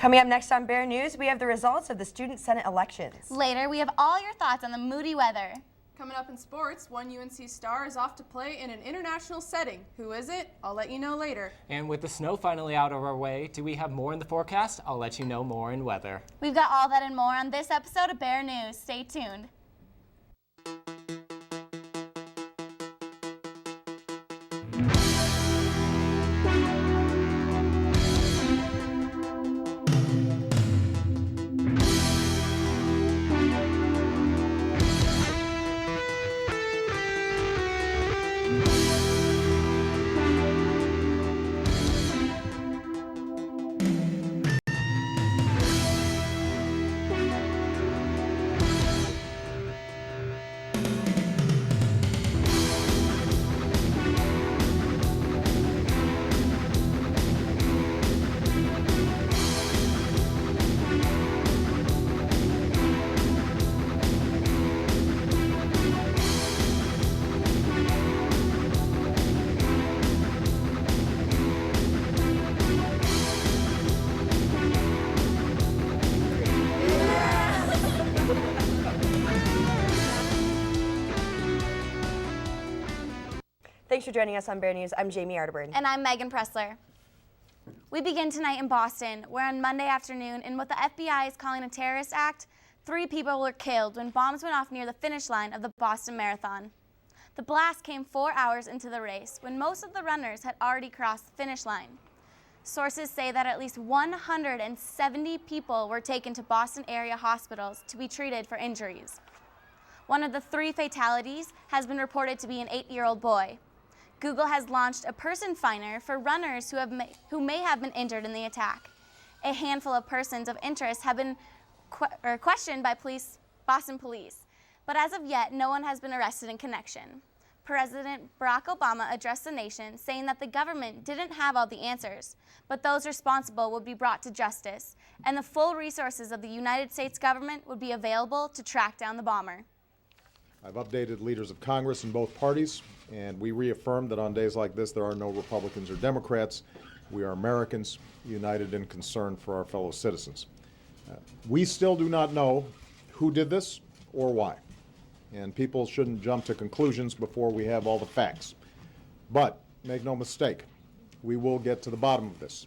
Coming up next on Bear News, we have the results of the Student Senate elections. Later, we have all your thoughts on the moody weather. Coming up in sports, one UNC star is off to play in an international setting. Who is it? I'll let you know later. And with the snow finally out of our way, do we have more in the forecast? I'll let you know more in weather. We've got all that and more on this episode of Bear News. Stay tuned. Thanks for joining us on Bear News. I'm Jamie Arterburn. And I'm Megan Pressler. We begin tonight in Boston, where on Monday afternoon, in what the FBI is calling a terrorist act, 3 people were killed when bombs went off near the finish line of the Boston Marathon. The blast came 4 hours into the race, when most of the runners had already crossed the finish line. Sources say that at least 170 people were taken to Boston area hospitals to be treated for injuries. One of the 3 fatalities has been reported to be an 8-year-old boy. Google has launched a person finder for runners who may have been injured in the attack. A handful of persons of interest have been questioned by Boston police, but as of yet, no one has been arrested in connection. President Barack Obama addressed the nation, saying that the government didn't have all the answers, but those responsible would be brought to justice, and the full resources of the United States government would be available to track down the bomber. I've updated leaders of Congress in both parties, and we reaffirmed that on days like this there are no Republicans or Democrats. We are Americans, united in concern for our fellow citizens. We still do not know who did this or why, and people shouldn't jump to conclusions before we have all the facts. But make no mistake, we will get to the bottom of this,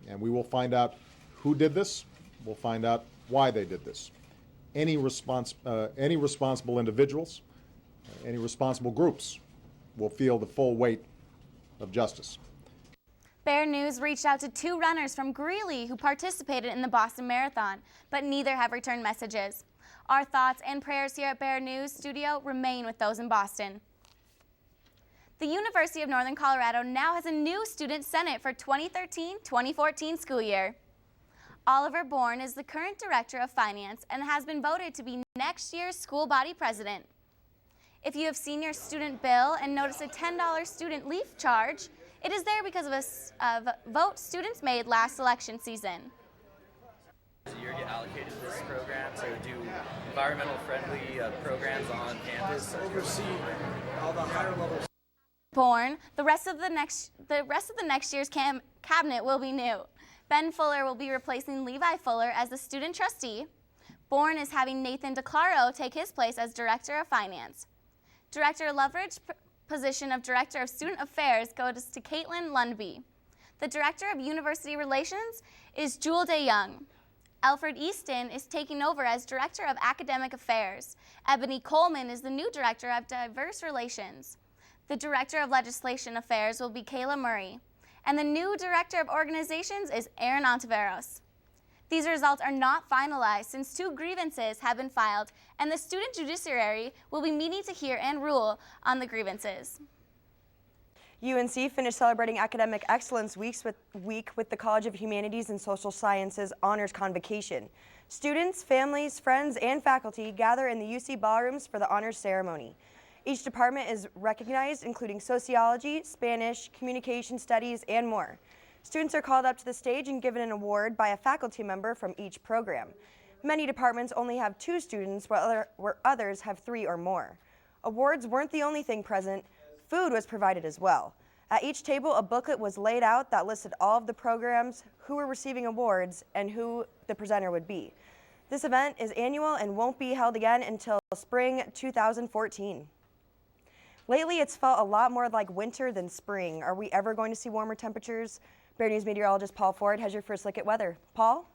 and we will find out who did this. We'll find out why they did this. Any responsible individuals, any responsible groups will feel the full weight of justice. Bear News reached out to 2 runners from Greeley who participated in the Boston Marathon, but neither have returned messages. Our thoughts and prayers here at Bear News Studio remain with those in Boston. The University of Northern Colorado now has a new student senate for 2013-2014 school year. Oliver Bourne is the current director of finance and has been voted to be next year's school body president. If you have seen your student bill and notice a $10 student leaf charge, it is there because of a vote students made last election season. You get allocated to this program to do environmental friendly programs on campus. Oversee all the higher levels. Bourne, the rest of the next year's cabinet will be new. Ben Fuller will be replacing Levi Fuller as the student trustee. Bourne is having Nathan DeClaro take his place as director of finance. Director Loveridge's position of Director of Student Affairs goes to Caitlin Lundby. The Director of University Relations is Jewel DeYoung. Alfred Easton is taking over as Director of Academic Affairs. Ebony Coleman is the new Director of Diverse Relations. The Director of Legislation Affairs will be Kayla Murray. And the new Director of Organizations is Aaron Ontiveros. These results are not finalized since 2 grievances have been filed, and the student judiciary will be meeting to hear and rule on the grievances. UNC finished celebrating Academic Excellence Week with the College of Humanities and Social Sciences Honors Convocation. Students, families, friends, and faculty gather in the UC ballrooms for the honors ceremony. Each department is recognized, including sociology, Spanish, communication studies, and more. Students are called up to the stage and given an award by a faculty member from each program. Many departments only have 2 students, where others have 3 or more. Awards weren't the only thing present. Food was provided as well. At each table, a booklet was laid out that listed all of the programs, who were receiving awards, and who the presenter would be. This event is annual and won't be held again until spring 2014. Lately, it's felt a lot more like winter than spring. Are we ever going to see warmer temperatures? Bear News meteorologist Paul Ford has your first look at weather. Paul?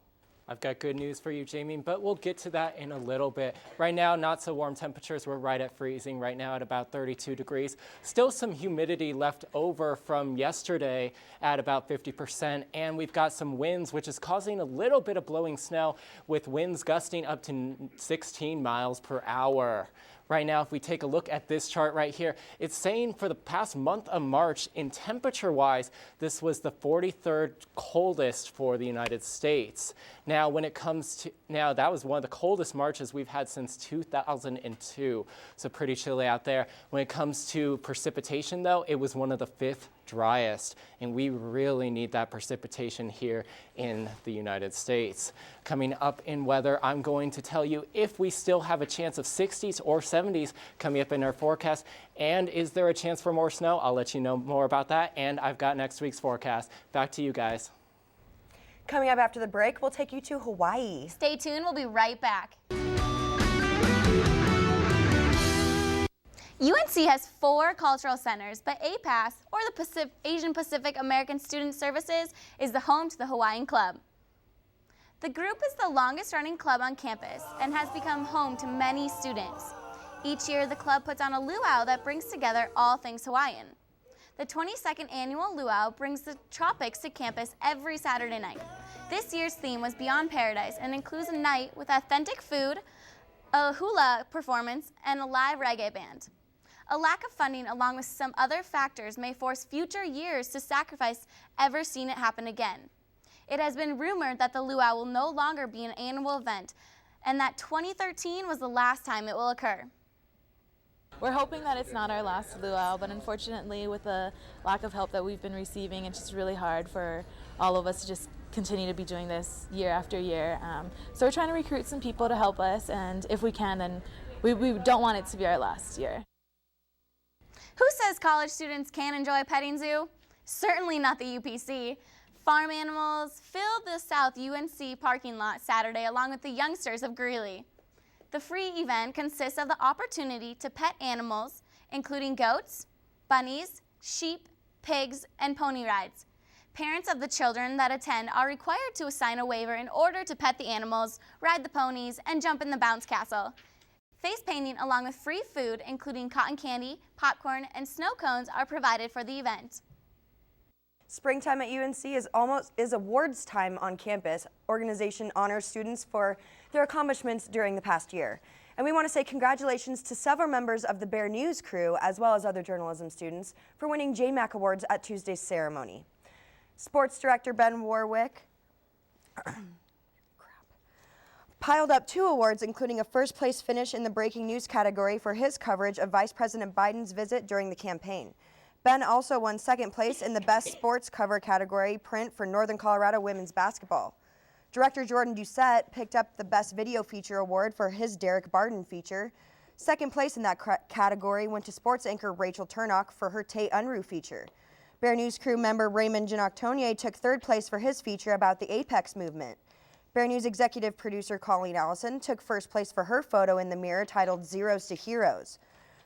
I've got good news for you, Jamie, but we'll get to that in a little bit. Right now, not so warm temperatures. We're right at freezing right now at about 32 degrees. Still some humidity left over from yesterday at about 50%, and we've got some winds, which is causing a little bit of blowing snow with winds gusting up to 16 miles per hour. Right now, if we take a look at this chart right here, it's saying for the past month of March, in temperature-wise, this was the 43rd coldest for the United States. Now, when it comes to, that was one of the coldest Marches we've had since 2002, so pretty chilly out there. When it comes to precipitation, though, it was one of the 5th driest, and we really need that precipitation here in the United States. Coming up in weather, I'm going to tell you if we still have a chance of 60s or 70s coming up in our forecast, and is there a chance for more snow? I'll let you know more about that, and I've got next week's forecast. Back to you guys. Coming up after the break, we'll take you to Hawaii. Stay tuned, we'll be right back. UNC has 4 cultural centers, but APAS, or the Asian Pacific American Student Services, is the home to the Hawaiian Club. The group is the longest running club on campus and has become home to many students. Each year, the club puts on a luau that brings together all things Hawaiian. The 22nd annual luau brings the tropics to campus every Saturday night. This year's theme was Beyond Paradise and includes a night with authentic food, a hula performance, and a live reggae band. A lack of funding along with some other factors may force future years to sacrifice ever seeing it happen again. It has been rumored that the luau will no longer be an annual event and that 2013 was the last time it will occur. We're hoping that it's not our last luau, but unfortunately with the lack of help that we've been receiving, it's just really hard for all of us to just continue to be doing this year after year. So we're trying to recruit some people to help us, and if we can, then we don't want it to be our last year. Who says college students can't enjoy a petting zoo? Certainly not the UPC. Farm animals filled the South UNC parking lot Saturday along with the youngsters of Greeley. The free event consists of the opportunity to pet animals, including goats, bunnies, sheep, pigs, and pony rides. Parents of the children that attend are required to assign a waiver in order to pet the animals, ride the ponies, and jump in the bounce castle. Face painting along with free food, including cotton candy, popcorn, and snow cones, are provided for the event. Springtime at UNC is awards time on campus. Organization honors students for their accomplishments during the past year. And we want to say congratulations to several members of the Bear News crew, as well as other journalism students, for winning JMac awards at Tuesday's ceremony. Sports director Ben Warwick piled up 2 awards, including a first-place finish in the breaking news category for his coverage of Vice President Biden's visit during the campaign. Ben also won 2nd place in the Best Sports Cover category print for Northern Colorado women's basketball. Director Jordan Doucette picked up the Best Video Feature award for his Derek Barden feature. 2nd place in that category went to sports anchor Rachel Turnock for her Tate Unruh feature. Bear News crew member Raymond Ginoctonier took 3rd place for his feature about the Apex movement. Bear News executive producer Colleen Allison took 1st place for her photo in the mirror titled Zeros to Heroes.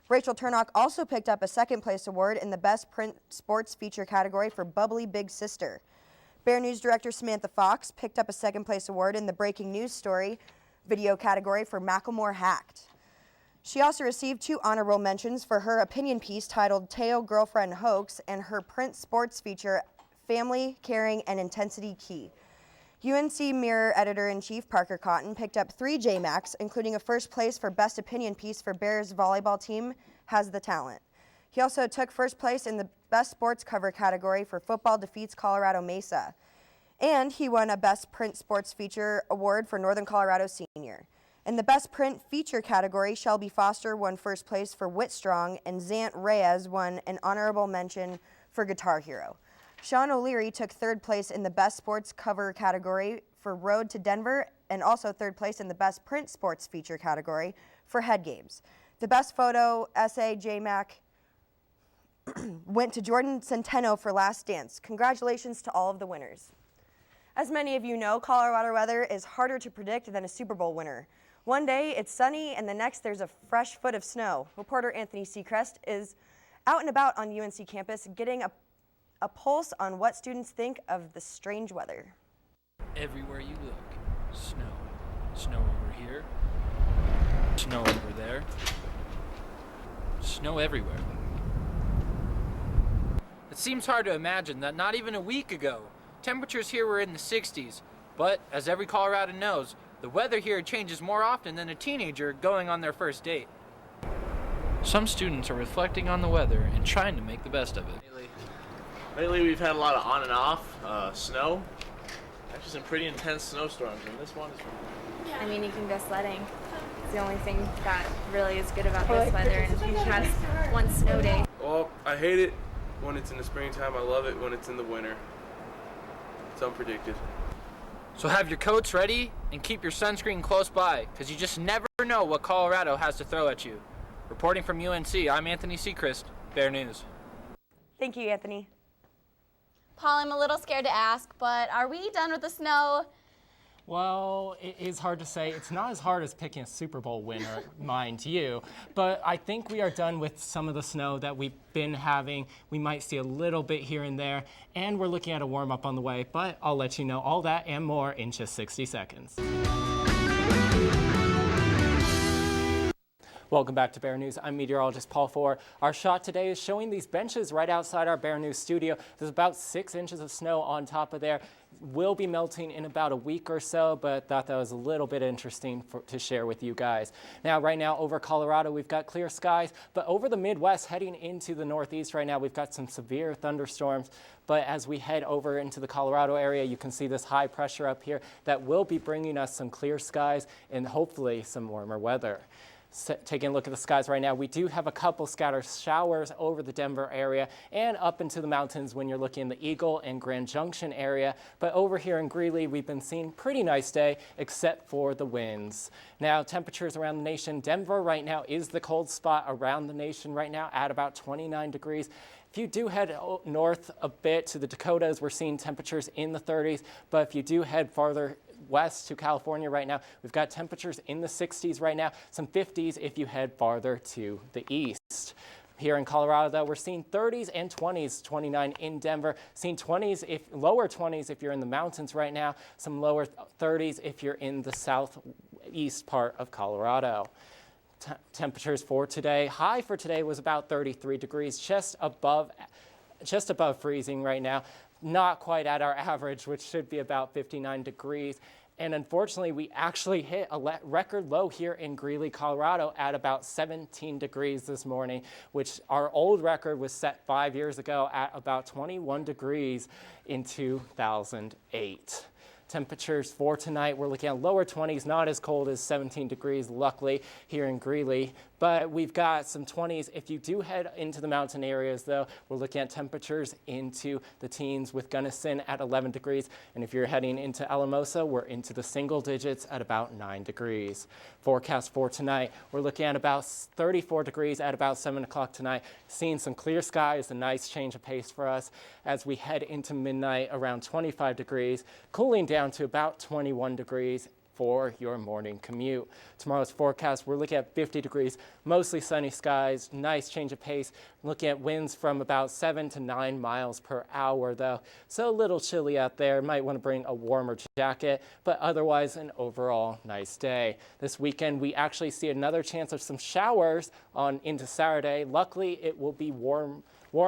Rachel Turnock also picked up a 2nd place award in the Best Print Sports Feature category for Bubbly Big Sister. Bear News director Samantha Fox picked up a 2nd place award in the Breaking News Story video category for Macklemore Hacked. She also received 2 honorable mentions for her opinion piece titled Teo Girlfriend Hoax and her print sports feature Family, Caring, and Intensity Key. UNC Mirror editor-in-chief Parker Cotton picked up 3 JMacs, including a 1st place for Best Opinion Piece for Bears volleyball team Has the Talent. He also took 1st place in the Best Sports Cover category for Football Defeats Colorado Mesa. And he won a Best Print Sports Feature award for Northern Colorado Senior. In the Best Print Feature category, Shelby Foster won 1st place for Whitstrong, and Zant Reyes won an honorable mention for Guitar Hero. Sean O'Leary took 3rd place in the Best Sports Cover category for Road to Denver, and also 3rd place in the Best Print Sports Feature category for Head Games. The Best Photo Essay JMac went to Jordan Centeno for Last Dance. Congratulations to all of the winners. As many of you know, Colorado weather is harder to predict than a Super Bowl winner. One day it's sunny and the next there's a fresh foot of snow. Reporter Anthony Seacrest is out and about on UNC campus getting a pulse on what students think of the strange weather. Everywhere you look, snow. Snow over here, snow over there, snow everywhere. It seems hard to imagine that not even a week ago, temperatures here were in the 60s, but as every Coloradan knows, the weather here changes more often than a teenager going on their first date. Some students are reflecting on the weather and trying to make the best of it. Lately we've had a lot of on and off snow. Actually some pretty intense snowstorms, and this one is... I mean, you can go sledding. It's the only thing that really is good about this weather, and we've had one snow day. Well, I hate it when it's in the springtime. I love it when it's in the winter. It's unpredicted. So have your coats ready and keep your sunscreen close by, because you just never know what Colorado has to throw at you. Reporting from UNC, I'm Anthony Seacrest, Bear News. Thank you, Anthony. Paul, I'm a little scared to ask, but are we done with the snow? Well, it is hard to say. It's not as hard as picking a Super Bowl winner, mind you. But I think we are done with some of the snow that we've been having. We might see a little bit here and there, and we're looking at a warm-up on the way. But I'll let you know all that and more in just 60 seconds. Welcome back to Bear News. I'm meteorologist Paul Four. Our shot today is showing these benches right outside our Bear News studio. There's about 6 inches of snow on top of there. Will be melting in about a week or so, but thought that was a little bit interesting to share with you guys. Now, right now over Colorado, we've got clear skies, but over the Midwest, heading into the Northeast right now, we've got some severe thunderstorms. But as we head over into the Colorado area, you can see this high pressure up here that will be bringing us some clear skies and hopefully some warmer weather. Taking a look at the skies right now, we do have a couple scattered showers over the Denver area and up into the mountains when you're looking in the Eagle and Grand Junction area. But over here in Greeley, we've been seeing pretty nice day except for the winds. Now, temperatures around the nation, Denver right now is the cold spot around the nation right now at about 29 degrees. If you do head north a bit to the Dakotas, we're seeing temperatures in the 30s. But if you do head farther west to California right now, we've got temperatures in the 60s right now, some 50s if you head farther to the east. Here in Colorado, though, we're seeing 30s and 20s, 29 in Denver, seeing 20s, lower 20s if you're in the mountains right now, some lower 30s if you're in the southeast part of Colorado. Temperatures for today, high for today was about 33 degrees, just above freezing right now. Not quite at our average, which should be about 59 degrees. And unfortunately, we actually hit a record low here in Greeley, Colorado at about 17 degrees this morning, which our old record was set 5 years ago at about 21 degrees in 2008. Temperatures for tonight, we're looking at lower 20s, not as cold as 17 degrees, luckily, here in Greeley. But we've got some 20s. If you do head into the mountain areas, though, we're looking at temperatures into the teens with Gunnison at 11 degrees. And if you're heading into Alamosa, we're into the single digits at about 9 degrees. Forecast for tonight, we're looking at about 34 degrees at about 7 o'clock tonight. Seeing some clear skies, a nice change of pace for us as we head into midnight around 25 degrees, cooling down to about 21 degrees for your morning commute. Tomorrow's forecast, we're looking at 50 degrees, mostly sunny skies, nice change of pace. Looking at winds from about 7 to 9 miles per hour, though. So a little chilly out there. Might want to bring a warmer jacket, but otherwise an overall nice day. This weekend, we actually see another chance of some showers on into Saturday. Luckily, it will be warm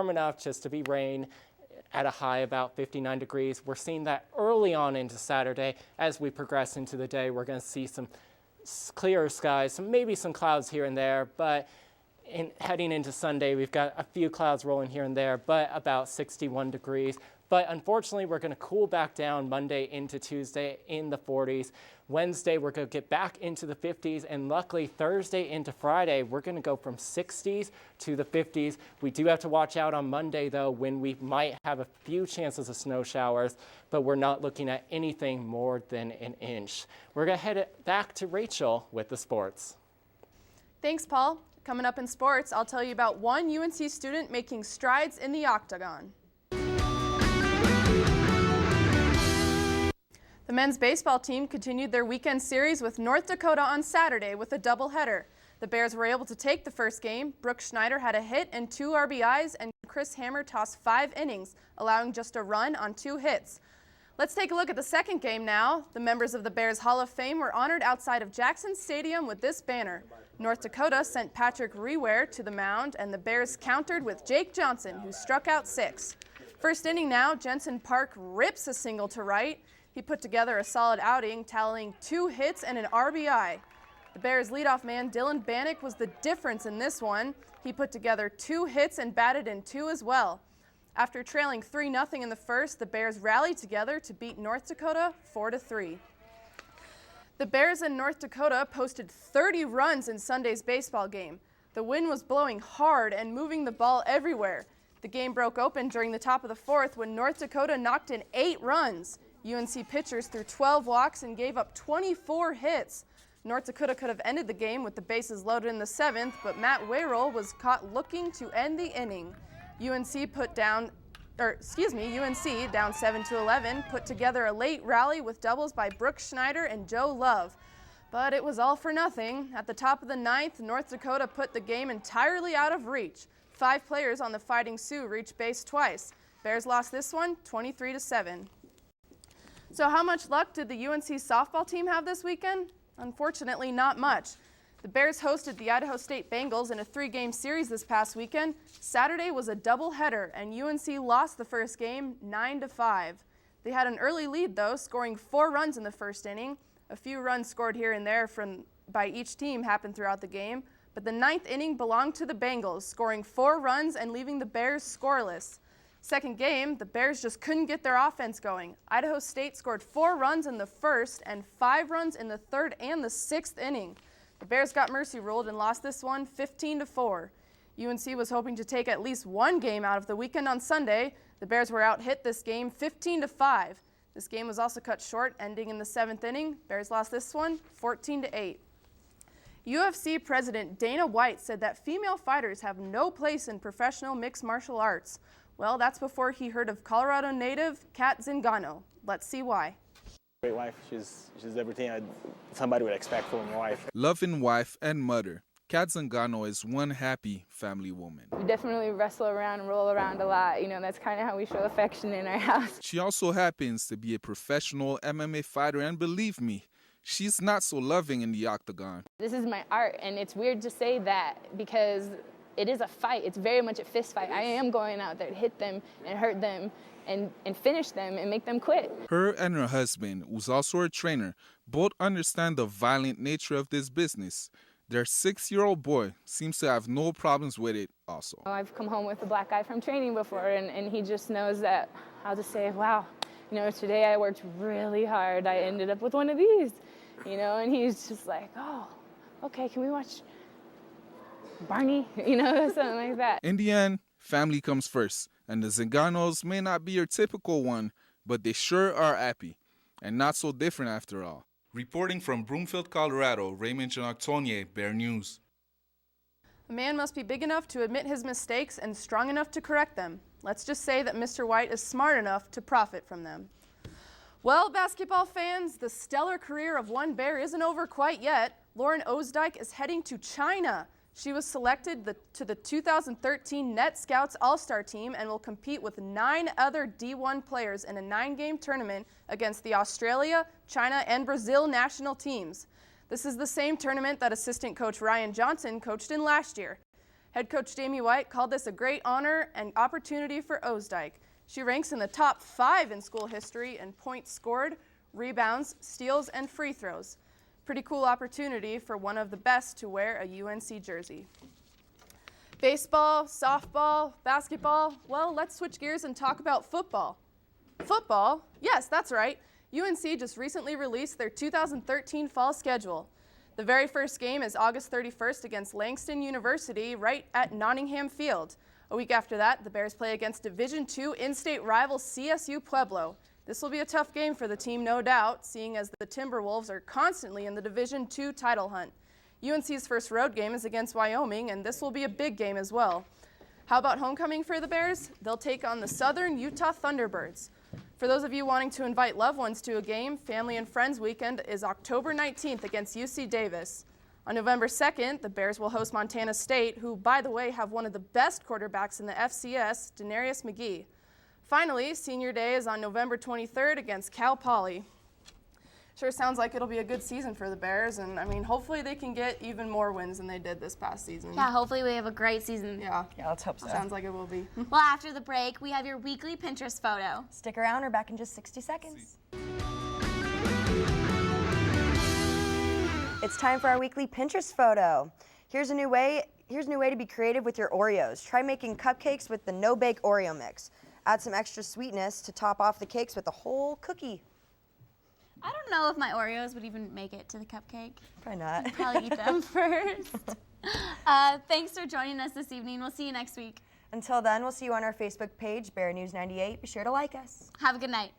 enough just to be rain at a high about 59 degrees. We're seeing that early on into Saturday. As we progress into the day, we're going to see some clearer skies, maybe some clouds here and there, but heading into Sunday, we've got a few clouds rolling here and there, but about 61 degrees. But unfortunately, we're going to cool back down Monday into Tuesday in the 40s. Wednesday, we're going to get back into the 50s. And luckily, Thursday into Friday, we're going to go from 60s to the 50s. We do have to watch out on Monday, though, when we might have a few chances of snow showers, but we're not looking at anything more than an inch. We're going to head back to Rachel with the sports. Thanks, Paul. Coming up in sports, I'll tell you about one UNC student making strides in the octagon. The men's baseball team continued their weekend series with North Dakota on Saturday with a doubleheader. The Bears were able to take the first game. Brooke Schneider had a hit and 2 RBIs, and Chris Hammer tossed 5 innings, allowing just a run on 2 hits. Let's take a look at the second game now. The members of the Bears Hall of Fame were honored outside of Jackson Stadium with this banner. North Dakota sent Patrick Reware to the mound, and the Bears countered with Jake Johnson, who struck out 6. First inning now, Jensen Park rips a single to right. He put together a solid outing, tallying 2 hits and an RBI. The Bears leadoff man, Dylan Bannock, was the difference in this one. He put together 2 hits and batted in 2 as well. After trailing 3-0 in the first, the Bears rallied together to beat North Dakota 4-3. The Bears in North Dakota posted 30 runs in Sunday's baseball game. The wind was blowing hard and moving the ball everywhere. The game broke open during the top of the 4th when North Dakota knocked in 8 runs. UNC pitchers threw 12 walks and gave up 24 hits. North Dakota could have ended the game with the bases loaded in the 7th, but Matt Wayroll was caught looking to end the inning. UNC down 7-11, put together a late rally with doubles by Brooke Schneider and Joe Love. But it was all for nothing. At the top of the 9th, North Dakota put the game entirely out of reach. 5 players on the Fighting Sioux reached base twice. Bears lost this one 23-7. So how much luck did the UNC softball team have this weekend? Unfortunately, not much. The Bears hosted the Idaho State Bengals in a 3-game series this past weekend. Saturday was a doubleheader, and UNC lost the first game 9-5. They had an early lead, though, scoring 4 runs in the first inning. A few runs scored here and there by each team happened throughout the game, but the 9th inning belonged to the Bengals, scoring 4 runs and leaving the Bears scoreless. Second game, the Bears just couldn't get their offense going. Idaho State scored 4 runs in the first and 5 runs in the 3rd and the 6th inning. The Bears got mercy ruled and lost this one 15-4. UNC was hoping to take at least 1 game out of the weekend on Sunday. The Bears were out-hit this game 15-5. This game was also cut short, ending in the 7th inning. Bears lost this one 14-8. UFC President Dana White said that female fighters have no place in professional mixed martial arts. Well, that's before he heard of Colorado native Kat Zingano. Let's see why. Great wife. She's everything somebody would expect from a wife. Loving wife and mother, Kat Zingano is one happy family woman. We definitely wrestle around and roll around a lot. That's kind of how we show affection in our house. She also happens to be a professional MMA fighter, and believe me, she's not so loving in the octagon. This is my art, and it's weird to say that because it is a fight. It's very much a fist fight. I am going out there to hit them and hurt them and finish them and make them quit. Her and her husband, who's also a trainer, both understand the violent nature of this business. Their 6-year-old boy seems to have no problems with it also. I've come home with a black guy from training before, and he just knows that I'll just say, wow, today I worked really hard. I ended up with one of these, and he's just like, oh, okay, can we watch Barney, something like that. In the end, family comes first, and the Zinganos may not be your typical one, but they sure are happy, and not so different after all. Reporting from Broomfield, Colorado, Raymond Janoctonye, Bear News. A man must be big enough to admit his mistakes and strong enough to correct them. Let's just say that Mr. White is smart enough to profit from them. Well, basketball fans, the stellar career of one Bear isn't over quite yet. Lauren Osdike is heading to China. She was selected to the 2013 Net Scouts All-Star team and will compete with 9 other D1 players in a 9-game tournament against the Australia, China, and Brazil national teams. This is the same tournament that assistant coach Ryan Johnson coached in last year. Head coach Jamie White called this a great honor and opportunity for Osdike. She ranks in the top 5 in school history in points scored, rebounds, steals, and free throws. Pretty cool opportunity for one of the best to wear a UNC jersey. Baseball, softball, basketball, well, let's switch gears and talk about football. Football? Yes, that's right. UNC just recently released their 2013 fall schedule. The very first game is August 31st against Langston University right at Nottingham Field. A week after that, the Bears play against Division II in-state rival CSU Pueblo. This will be a tough game for the team, no doubt, seeing as the Timberwolves are constantly in the Division II title hunt. UNC's first road game is against Wyoming, and this will be a big game as well. How about homecoming for the Bears? They'll take on the Southern Utah Thunderbirds. For those of you wanting to invite loved ones to a game, Family and Friends Weekend is October 19th against UC Davis. On November 2nd, the Bears will host Montana State, who, by the way, have one of the best quarterbacks in the FCS, Denarius McGee. Finally, Senior Day is on November 23rd against Cal Poly. Sure sounds like it'll be a good season for the Bears, and I mean, hopefully they can get even more wins than they did this past season. Yeah, hopefully we have a great season. Yeah, let's hope so. Sounds like it will be. Well, after the break, we have your weekly Pinterest photo. Stick around, we're back in just 60 seconds. It's time for our weekly Pinterest photo. Here's a new way to be creative with your Oreos. Try making cupcakes with the no-bake Oreo mix. Add some extra sweetness to top off the cakes with a whole cookie. I don't know if my Oreos would even make it to the cupcake. Probably not. I'd probably eat them first. Thanks for joining us this evening. We'll see you next week. Until then, we'll see you on our Facebook page, Bear News 98. Be sure to like us. Have a good night.